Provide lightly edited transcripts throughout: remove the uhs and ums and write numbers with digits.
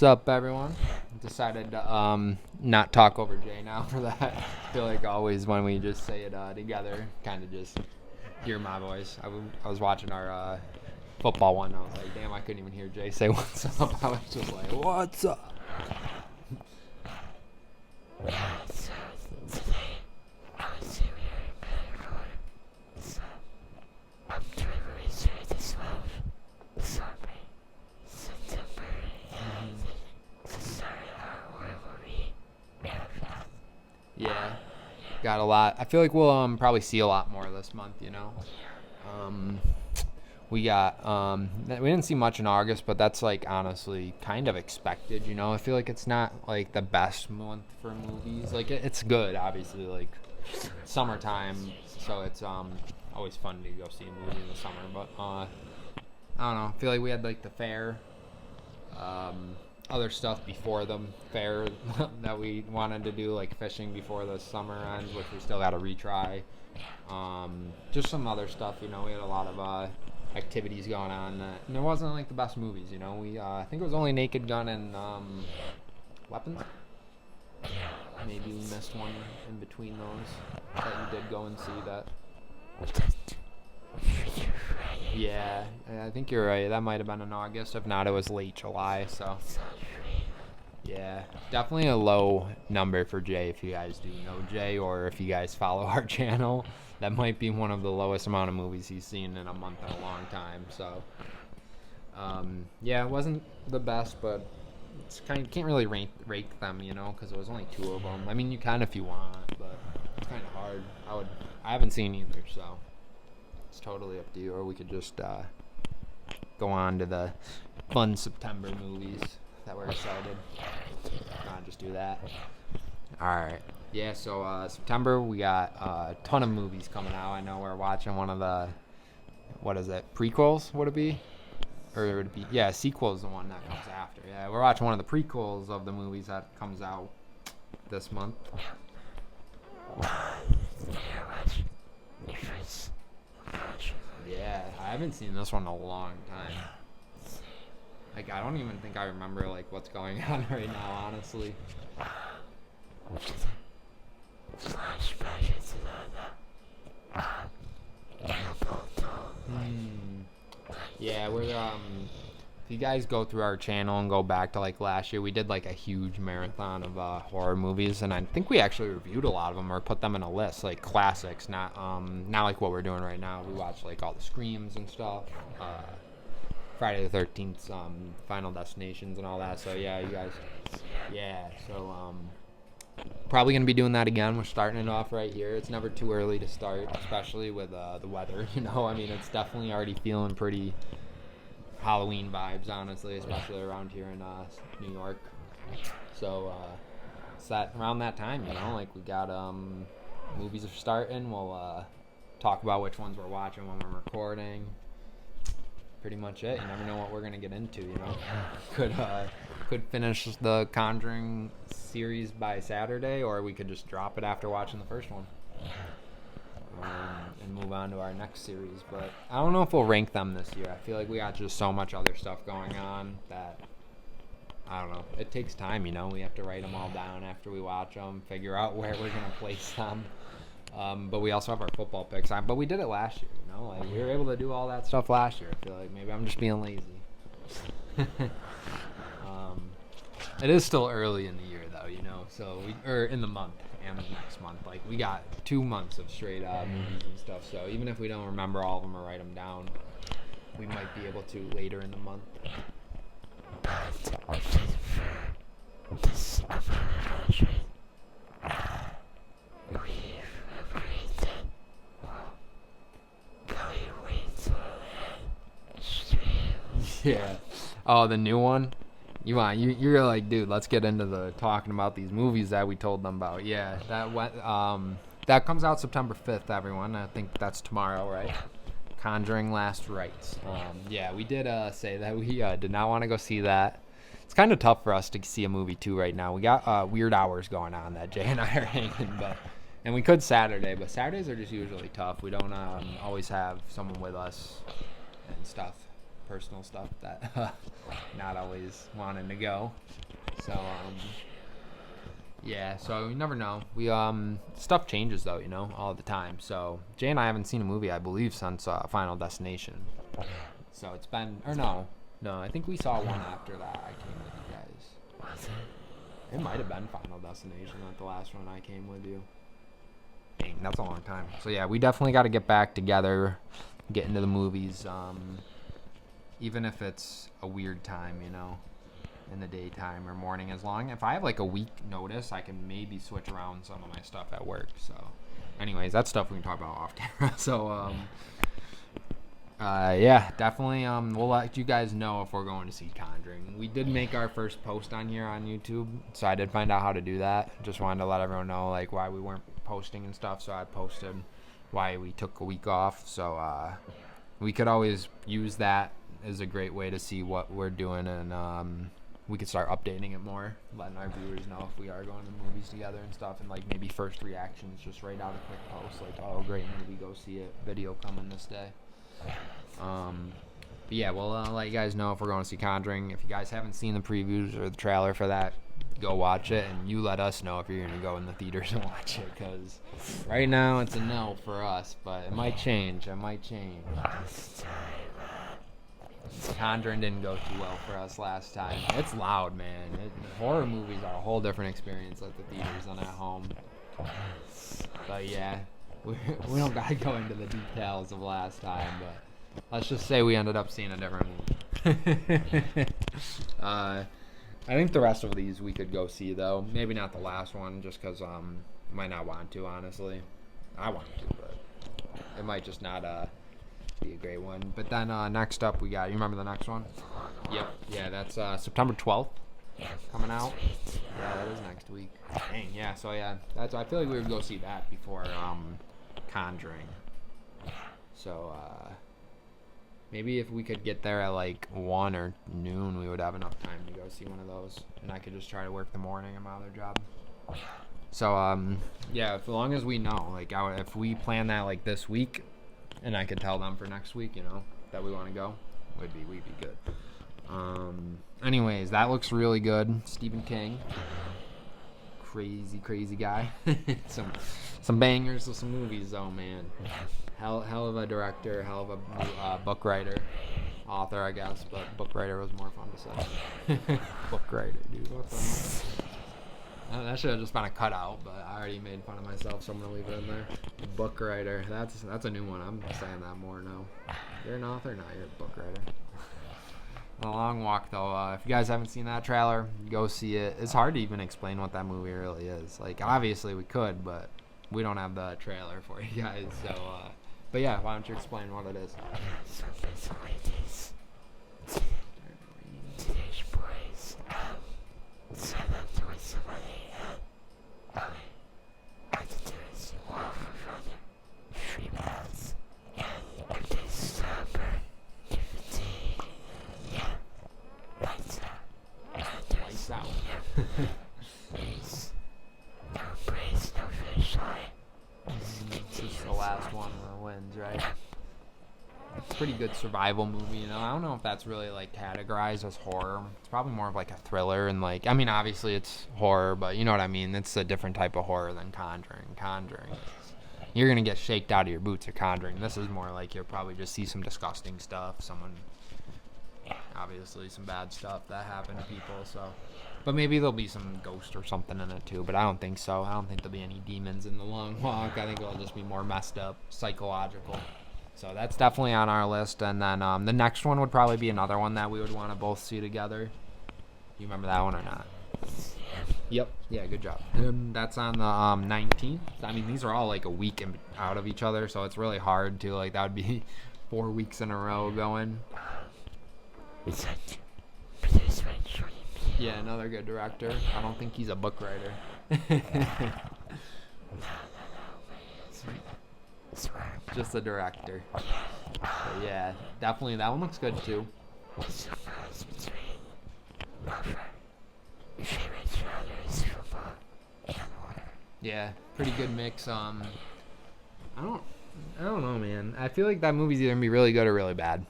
What's up, everyone? Decided to not talk over Jay now for that. I feel like always when we just say it together, kind of just hear my voice. I was watching our football one. I was like, damn, I couldn't even hear Jay say what's up. I was just like, what's up? So today I was here so I'm doing research this month. Sorry, September. So sorry where were we? Yeah, got a lot. I feel like we'll probably see a lot more this month. We didn't see much in August, but that's like honestly kind of expected. I feel like it's not like the best month for movies. Like it's good, obviously, like summertime, so it's always fun to go see a movie in the summer. But I don't know. I feel like we had like the fair, other stuff before the fair that we wanted to do, like fishing before the summer ends, which we still got to retry. Just some other stuff. We had a lot of activities going on, and it wasn't like the best movies. We I think it was only Naked Gun and Weapons. Maybe we missed one in between those that you did go and see that. Yeah, I think you're right. That might have been in August. If not, it was late July. So yeah, definitely a low number for Jay. If you guys do know Jay, or if you guys follow our channel, that might be one of the lowest amount of movies he's seen in a month in a long time. So yeah, it wasn't the best, but it's you can't really rake them, because it was only two of them. I mean, you can if you want, but it's kind of hard. I haven't seen either, so it's totally up to you. Or we could just go on to the fun September movies that we're excited. Just do that. All right. Yeah, so September we got a ton of movies coming out. I know we're watching one of the, what is it, prequels, would it be? Or would it be, yeah, sequel is the one that comes after. Yeah, we're watching one of the prequels of the movies that comes out this month. Yeah, I haven't seen this one in a long time. Like, I don't even think I remember, like, what's going on right now, honestly. Yeah, we're if you guys go through our channel and go back to like last year, we did like a huge marathon of horror movies, and I think we actually reviewed a lot of them or put them in a list, like classics, not like what we're doing right now. We watched like all the Screams and stuff, Friday the 13th, Final Destinations and all that. So yeah, you guys, yeah, so probably gonna be doing that again. We're starting it off right here. It's never too early to start, especially with the weather. I mean, it's definitely already feeling pretty Halloween vibes, honestly, especially around here in New York. So it's that around that time, like we got movies are starting. We'll talk about which ones we're watching when we're recording. Pretty much it. You never know what we're gonna get into. Could finish the Conjuring series by Saturday, or we could just drop it after watching the first one and move on to our next series. But I don't know if we'll rank them this year. I feel like we got just so much other stuff going on that I don't know. It takes time, We have to write them all down after we watch them, figure out where we're gonna place them. But we also have our football picks on. But we did it last year, Like we were able to do all that stuff last year. I feel like maybe I'm just being lazy. It is still early in the year, though, So or in the month and next month, like we got 2 months of straight movies and stuff. So even if we don't remember all of them or write them down, we might be able to later in the month. Yeah. Oh, the new one? You're like, dude, let's get into the talking about these movies that we told them about. Yeah, that comes out September 5th, everyone. I think that's tomorrow, right? Conjuring Last Rites. Yeah, we did say that we did not want to go see that. It's kind of tough for us to see a movie too right now. We got weird hours going on that Jay and I are hanging, and we could Saturday, but Saturdays are just usually tough. We don't always have someone with us and stuff. personal stuff that not always wanting to go. So yeah, so you never know. We stuff changes though, all the time. So Jay and I haven't seen a movie, I believe, since Final Destination. So it's been, or no, I think we saw one after that. I came with you guys. Was it? It might have been Final Destination, not the last one I came with you. Dang, that's a long time. So yeah, we definitely got to get back together, get into the movies, even if it's a weird time, in the daytime or morning. If I have like a week notice, I can maybe switch around some of my stuff at work. So anyways, that's stuff we can talk about off camera. So yeah, definitely we'll let you guys know if we're going to see Conjuring. We did make our first post on here on YouTube, so I did find out how to do that. Just wanted to let everyone know like why we weren't posting and stuff, so I posted why we took a week off. So we could always use that as a great way to see what we're doing, and we could start updating it more, letting our viewers know if we are going to movies together and stuff, and like maybe first reactions, just write out a quick post like, oh, great movie, go see it, video coming this day. But yeah, we'll let you guys know if we're going to see Conjuring. If you guys haven't seen the previews or the trailer for that, go watch it, and you let us know if you're going to go in the theaters and watch it, because right now it's a no for us, but it might change. Conjuring didn't go too well for us last time. It's loud, man. Horror movies are a whole different experience at the theaters than at home. But yeah, we don't gotta go into the details of last time, but let's just say we ended up seeing a different movie. I think the rest of these we could go see though. Maybe not the last one, just because might not want to, honestly. I want to, but it might just not be a great one. But then next up we got, you remember the next one? Yep. Yeah, that's September 12th coming out. Yeah, that is next week. Dang, yeah, so yeah, I feel like we would go see that before Conjuring. So maybe if we could get there at like 1 or noon, we would have enough time to go see one of those, and I could just try to work the morning at my other job. So yeah, as long as we know, like if we plan that like this week, and I could tell them for next week, that we want to go, we'd be good. Anyways, that looks really good. Stephen King, crazy guy. some bangers of some movies though, man. Hell of a director, hell of a book writer, author, I guess, but book writer was more fun to say. Book writer, dude. What the hell? That should have just been a cutout, but I already made fun of myself, so I'm gonna leave it in there. Book writer. That's a new one. I'm saying that more now. You're an author? No, you're a book writer. A Long Walk, though. If you guys haven't seen that trailer, go see it. It's hard to even explain what that movie really is. Like, obviously we could, but we don't have the trailer for you guys. So, but yeah, why don't you explain what it is? Teenage boys set up to with somebody and there's one from 3 months and this summer Lights out. Please, no praise, no fish eye. This is the last one that wins, right? It's a pretty good survival movie, I don't know if that's really like categorized as horror. It's probably more of like a thriller, and like, I mean, obviously it's horror, but you know what I mean? It's a different type of horror than Conjuring. You're gonna get shaked out of your boots at Conjuring. This is more like you'll probably just see some disgusting stuff, obviously some bad stuff that happened to people, so. But maybe there'll be some ghost or something in it too, but I don't think so. I don't think there'll be any demons in The Long Walk. I think it'll just be more messed up, psychological. So that's definitely on our list. And then the next one would probably be another one that we would want to both see together. You remember that one or not? Yep. Yeah, good job. That's on the 19th. I mean, these are all like a week out of each other, so it's really hard to, like, that would be 4 weeks in a row going. Yeah, another good director. I don't think he's a book writer. Just a director. But yeah, definitely that one looks good too. Yeah, pretty good mix. I don't know, man. I feel like that movie's either gonna be really good or really bad.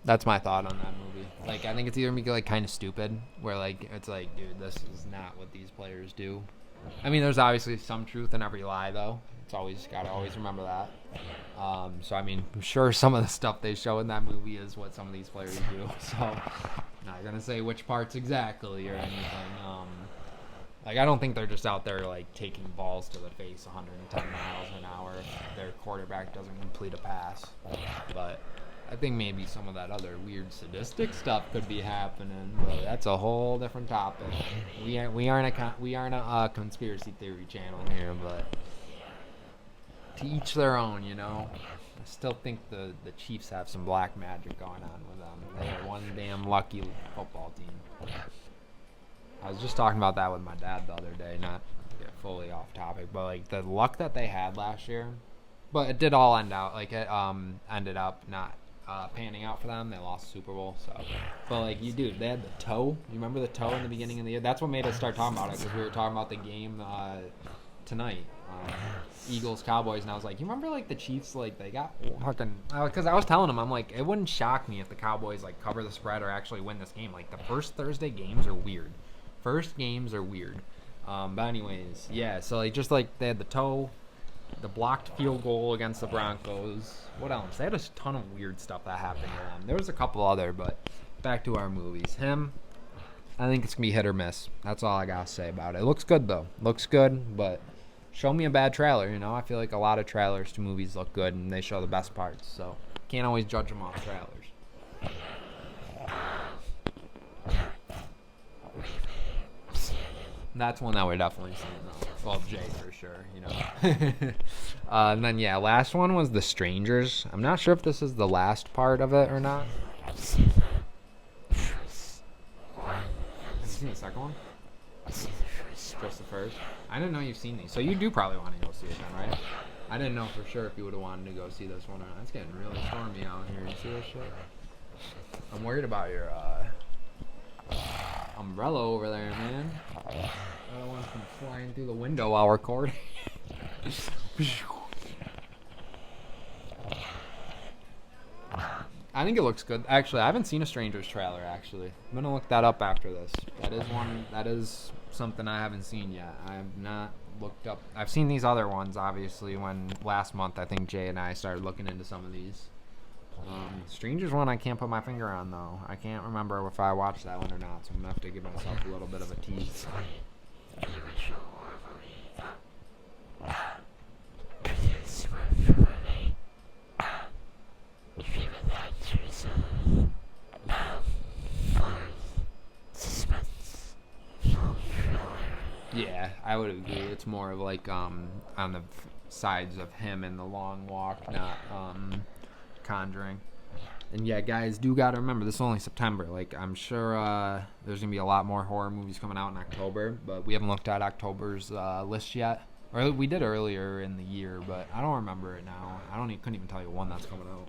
That's my thought on that movie. Like, I think it's either like kind of stupid, where like it's like, dude, this is not what these players do. I mean, there's obviously some truth in every lie, though. It's always gotta always remember that. So I mean, I'm sure some of the stuff they show in that movie is what some of these players do. So, not gonna say which parts exactly or anything. Like, I don't think they're just out there like taking balls to the face 110 miles an hour if their quarterback doesn't complete a pass. But I think maybe some of that other weird sadistic stuff could be happening, but that's a whole different topic. We aren't a conspiracy theory channel here, but to each their own, you know. I still think the Chiefs have some black magic going on with them. They're one damn lucky football team. I was just talking about that with my dad the other day, not to get fully off topic, but like the luck that they had last year. But it did all end out like it ended up not panning out for them. They lost the Super Bowl, so. But like they had the toe. You remember the toe in the beginning of the year? That's what made us start talking about it because we were talking about the game tonight, Eagles Cowboys, and I was like, you remember like the Chiefs, like they got fucking. Because I was telling them, I'm like, it wouldn't shock me if the Cowboys like cover the spread or actually win this game. Like the first Thursday games are weird. But anyways, yeah. So like just like they had the toe. The blocked field goal against the Broncos. What else? They had a ton of weird stuff that happened to them. There was a couple other, but back to our movies. Him, I think it's going to be hit or miss. That's all I got to say about it. It looks good, though. Looks good, but show me a bad trailer, you know? I feel like a lot of trailers to movies look good, and they show the best parts, so can't always judge them off trailers. That's one that we're definitely seeing, though. Well, Jay for sure, you know. And then, yeah, last one was The Strangers. I'm not sure if this is the last part of it or not. Have you seen the second one? Just the first? I didn't know you've seen these. So you do probably want to go see it then, right? I didn't know for sure if you would have wanted to go see this one or not. It's getting really stormy out here. You see this shit? I'm worried about your umbrella over there, man. I don't want them flying through the window while recording. I think it looks good. Actually, I haven't seen a Strangers trailer, actually. I'm going to look that up after this. That is something I haven't seen yet. I have not looked up. I've seen these other ones, obviously, when last month I think Jay and I started looking into some of these. Strangers one I can't put my finger on, though. I can't remember if I watched that one or not, so I'm going to have to give myself a little bit of a tease. Yeah, I would agree. It's more of like on the sides of him in The Long Walk, not Conjuring. And yeah, guys, do gotta remember this is only September. Like I'm sure there's gonna be a lot more horror movies coming out in October, but we haven't looked at October's list yet. Or we did earlier in the year, but I don't remember it now. Couldn't even tell you one that's coming out.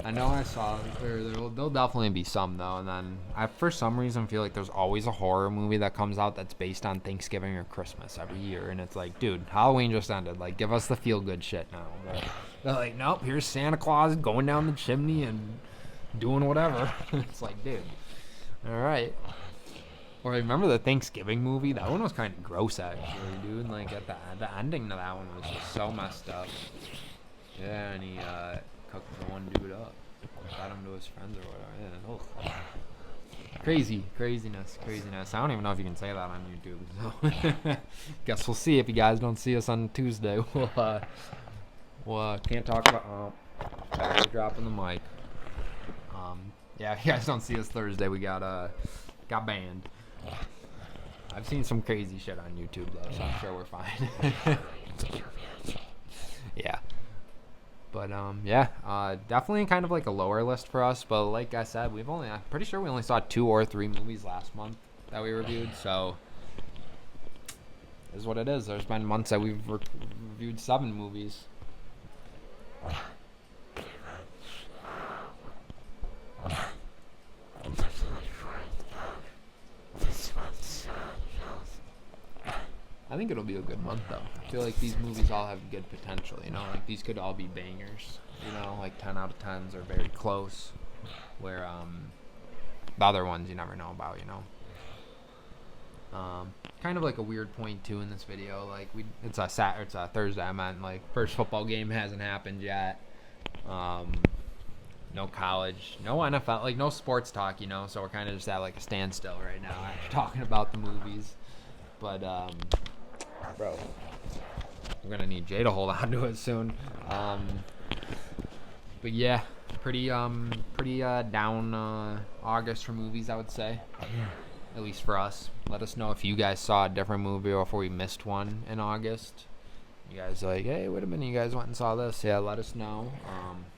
I know I saw there'll definitely be some though, and then I for some reason feel like there's always a horror movie that comes out that's based on Thanksgiving or Christmas every year, and it's like, dude, Halloween just ended. Like, give us the feel good shit now. But they're like, nope, here's Santa Claus going down the chimney and doing whatever. It's like, dude, all right. Or remember the Thanksgiving movie? That one was kind of gross actually, dude. Like at the ending to that one was just so messed up. Yeah, and he cooked the one dude up, got him to his friends or whatever. Yeah, craziness. I don't even know if you can say that on YouTube. So guess we'll see. If you guys don't see us on Tuesday, we'll can't talk about. Battery dropping the mic. Yeah, if you guys don't see us Thursday, we got banned. I've seen some crazy shit on YouTube though, so I'm sure we're fine. Yeah. But definitely kind of like a lower list for us. But like I said, I'm pretty sure we only saw 2 or 3 movies last month that we reviewed. So is what it is. There's been months that we've reviewed 7 movies. I think it'll be a good month though. I feel like these movies all have good potential. You know, like these could all be bangers. You know, like 10 out of 10s are very close. Where the other ones you never know about. You know. Kind of like a weird point too in this video. Like it's a Thursday. I meant like first football game hasn't happened yet. No college, no NFL, like no sports talk, you know. So we're kind of just at like a standstill right now after talking about the movies. But bro, we're gonna need Jay to hold on to it soon. But yeah, pretty down August for movies, I would say. At least for us. Let us know if you guys saw a different movie or if we missed one in August. You guys like, hey, wait a minute, you guys went and saw this? Yeah, let us know.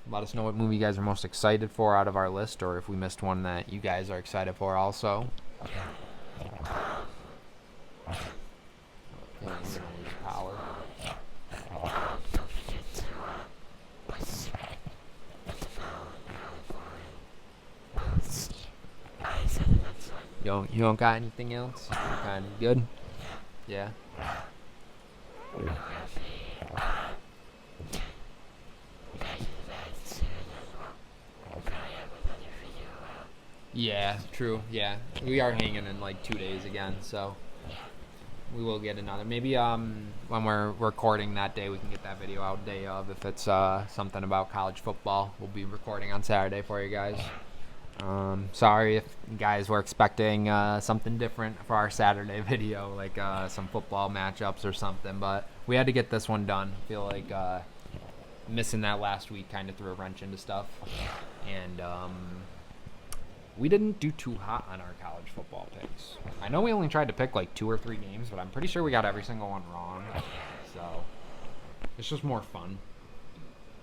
Let us know what movie you guys are most excited for out of our list, or if we missed one that you guys are excited for also. Okay, we're gonna lose power. You don't got anything else? You kind of good? Yeah. Yeah, true. Yeah, we are hanging in like 2 days again, so we will get another. Maybe when we're recording that day, we can get that video out day of. If it's something about college football, we'll be recording on Saturday for you guys. Sorry if you guys were expecting something different for our Saturday video, like some football matchups or something, but we had to get this one done. I feel like missing that last week kind of threw a wrench into stuff, and we didn't do too hot on our college football picks. I know we only tried to pick like 2 or 3 games, but I'm pretty sure we got every single one wrong, so it's just more fun.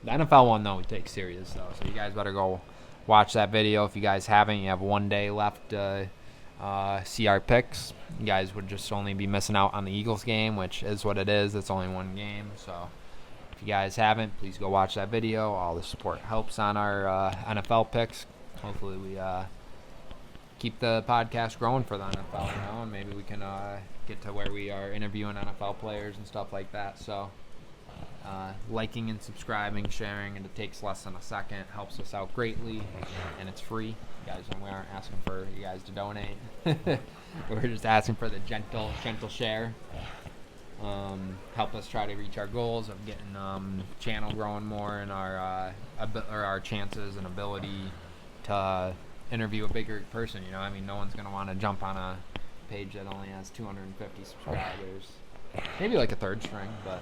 The NFL one, though, we take serious, though, so you guys better go watch that video. If you guys haven't, you have 1 day left to see our picks. You guys would just only be missing out on the Eagles game, which is what it is. It's only 1 game. So if you guys haven't, please go watch that video. All the support helps on our NFL picks. Hopefully we keep the podcast growing for the NFL, you know, and maybe we can get to where we are interviewing NFL players and stuff like that. So liking and subscribing, sharing, and it takes less than a second, helps us out greatly, and it's free. You guys, we aren't asking for you guys to donate. We're just asking for the gentle share. Help us try to reach our goals of getting channel growing more, and our chances and ability to interview a bigger person. You know, I mean, no one's gonna want to jump on a page that only has 250 subscribers. Maybe like a third string, but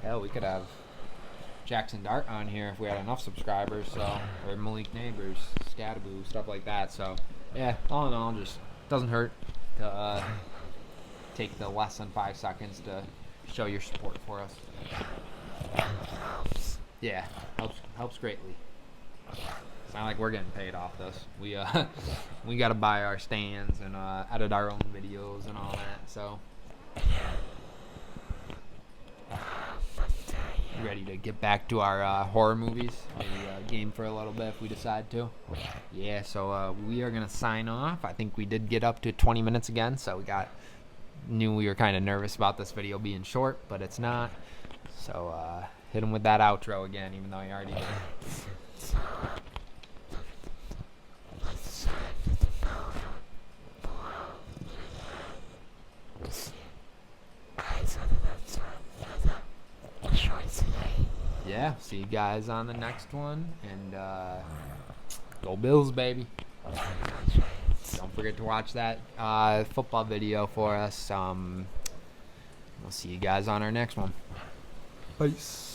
hell, we could have Jackson Dart on here if we had enough subscribers, so, or Malik Neighbors, Scattaboo, stuff like that. So yeah, all in all, just doesn't hurt to take the less than 5 seconds to show your support for us. Yeah, helps greatly. It's not like we're getting paid off this. We got to buy our stands and edit our own videos and all that. So ready to get back to our horror movies, maybe game for a little bit if we decide to. Yeah, so we are gonna sign off. I think we did get up to 20 minutes again, so knew we were kind of nervous about this video being short, but it's not. So hit him with that outro again, even though he already did. Yeah, see you guys on the next one, and go Bills, baby. Don't forget to watch that football video for us. We'll see you guys on our next one. Peace.